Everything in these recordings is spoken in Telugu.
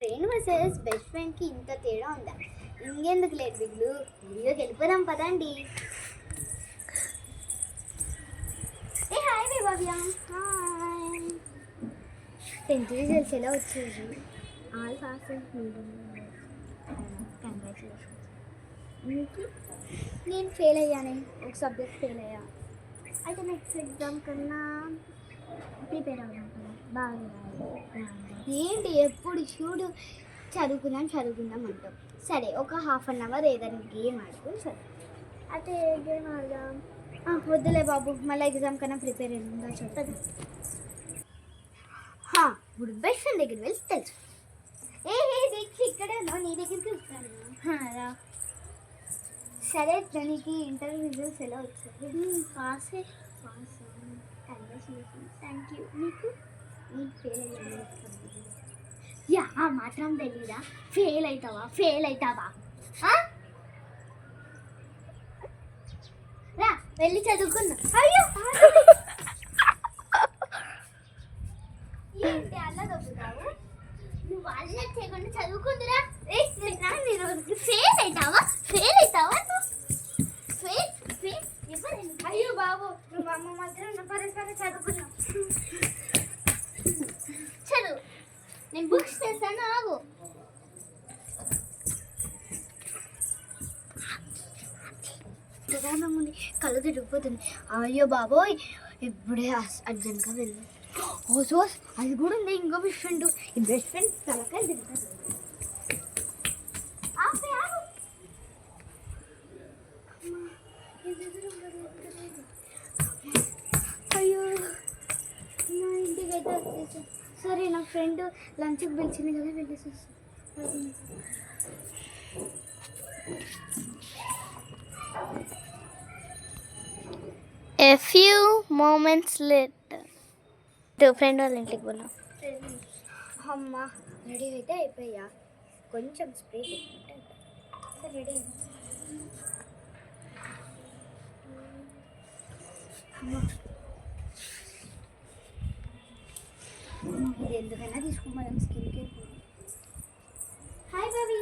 ఫ్రెండ్ వర్సెస్ బెస్ట్ ఫ్రెండ్కి ఇంత తేడా ఉందా? ఇంకెందుకు లేదు బిగ్లు, వీడియోకి వెళ్ళిపోదాం పదండి. ఏ హాయ్ రే భవ్య. హాయ్. 10th రిజల్ట్స్ ఎలా వచ్చేది? All pass. కంగ్రాచులేషన్స్. మీకు? నేను ఫెయిల్ అయ్యానే, ఒక సబ్జెక్ట్ ఫెయిల్ అయ్యా. అయితే నెక్స్ట్ ఎగ్జామ్ కన్నా ప్రిపేర్ అవ్వడం బాగా. ఏంటి ఎప్పుడు చూడు చదువుకుందాం అంటాం. సరే ఒక హాఫ్ అన్ అవర్ ఏదైనా గేమ్ ఆడుకుని చదువు. అయితే గేమ్ ఆడదాం. వద్దులే బాబు, మళ్ళీ ఎగ్జామ్ కన్నా ప్రిపేర్ అయిందా చెప్తాను. ఇప్పుడు బెస్ట్ ఫ్రెండ్ దగ్గర వెళ్ళి తెలుసు. ఇక్కడే నీ దగ్గరికి వస్తాను రా. సరే నీకు ఇంటర్వ్యూ రిజల్ట్స్ ఎలా వచ్చాయి? పాస్. Thank you. నీకు? నీకు ఫెయిల్ అయ్యా. యా మాత్రం తెలీదా? ఫెయిల్ అవుతావా? రా వెళ్ళి చదువుకున్నా. అయ్యో ఏంటి అలా దొబ్బుతావు? నువ్వు అలా చేయకుండా చదువుకుందురా. ఫెయిల్ అవుతావా? అయ్యో బాబు, నువ్వు అమ్మ మాత్రం పరిసర చదువుకున్నావు. చదువు, నేను బుక్స్ తెస్తాను, ఆగు. ముందు కళ్ళు తిరిగిపోతుంది. అయ్యో బాబోయ్, ఇప్పుడే అర్జెంట్గా వెళ్ళు. సోస్ అది కూడా ఉంది. ఇంకో బెస్ట్ ఫ్రెండ్, ఈ బెస్ట్ ఫ్రెండ్ తలకాయ తిరుగుతుంది. అయ్యో నా ఇంటికి అయితే వచ్చేసా. సరే నా ఫ్రెండ్ లంచ్కి పిలిచింది కదా, వెళ్ళేసి వస్తాను. A few moments later, friend వాళ్ళ ఇంటికి పోయినా. అమ్మ రెడీ అయితే అయిపోయా. కొంచెం స్ప్రే పెట్టుకుంటే సరే రెడీ అయ్యా. ఇది ఎందుకైనా తీసుకోమని స్కిన్ కేర్. హాయ్ బాబీ.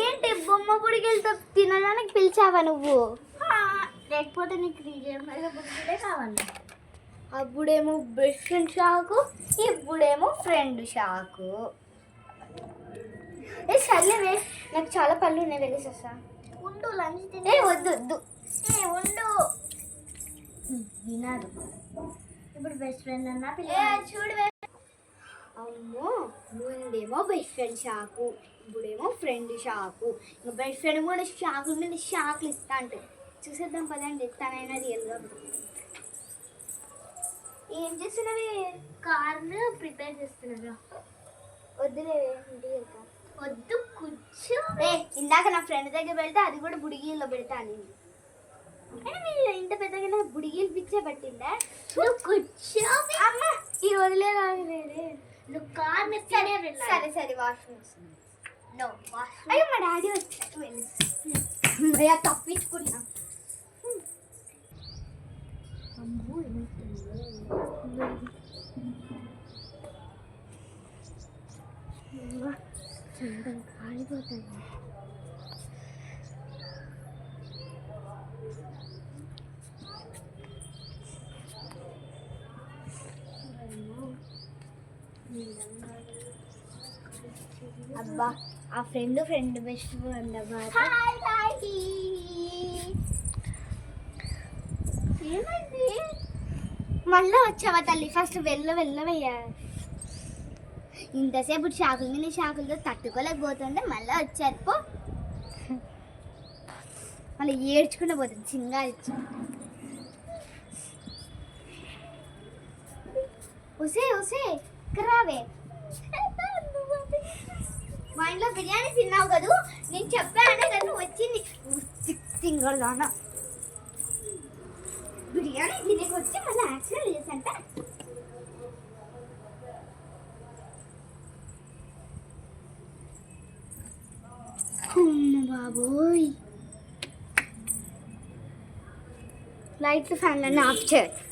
ఏంటి బొమ్మ గుడికి వెళ్తా తినడానికి పిలిచావా నువ్వు? లేకపోతే నీకు బుక్కే కావాలి. అప్పుడేమో బెస్ట్ ఫ్రెండ్ షాకు, ఇప్పుడేమో ఫ్రెండ్ షాకు. సర్లేవే, నాకు చాలా పళ్ళు ఉన్నాయి, వెళ్ళేసి వస్తా. ఉండు లంచ్ తినే. వద్దు ఉండు. వినాదు. ఇప్పుడు బెస్ట్ ఫ్రెండ్ అన్నా చూడవే. అమ్మో, ముందేమో బెస్ట్ ఫ్రెండ్ షాకు, ఇప్పుడేమో ఫ్రెండ్ షాకు. ఇంకా బెస్ట్ ఫ్రెండ్ కూడా షాకుల మీద షాకులు ఇస్తా అంటే చూసేద్దాం పదండి. తనైనా రియల్గా. ఏం చేస్తున్నావే? కార్ను ప్రిపేర్ చేస్తున్నారా? వద్దులే, ఇంటికి వెళ్తా. వద్దు కూర్చో. ఇందాక నా ఫ్రెండ్ దగ్గర వెళ్తే అది కూడా బుడిగీల్లో పెడతా అని. మీరు ఇంత పెద్దగా బుడిగీలు పిచ్చే పట్టిందా? నువ్వు కూర్చో. అమ్మ ఈ రోజులే కాదు. నువ్వు కార్ని సరే వాష్రూమ్ వస్తుంది. అయ్యో మా డాడీ వచ్చాడు, వెళ్ళి తప్పించుకున్నా. అమ్మో కాలిపోతాయి. అబ్బా ఆ ఫ్రెండ్ బెస్ట్ ఫ్రెండ్ అబ్బా. ఏమైంది? మళ్ళీ వచ్చావా తల్లి? ఫస్ట్ వెళ్ళవయ్యా. ఇంతసేపు షాకులతో తట్టుకోలేకపోతుంటే మళ్ళీ వచ్చారు. పో మళ్ళీ ఏడ్చుకుంటూ పోతుంది సింగా ఇచ్చి. ఒసే రావే. మా ఇంట్లో బిర్యానీ తిన్నావు కదూ, నేను చెప్పానే నన్ను వచ్చింది తింగదానా. బిర్యానీ తినేకి వచ్చి మళ్ళీ యాక్సిడెంట్ చేసంట. బాబోయ్, లైట్లు ఫ్యాన్లన్నీ ఆఫ్ చేయాలి.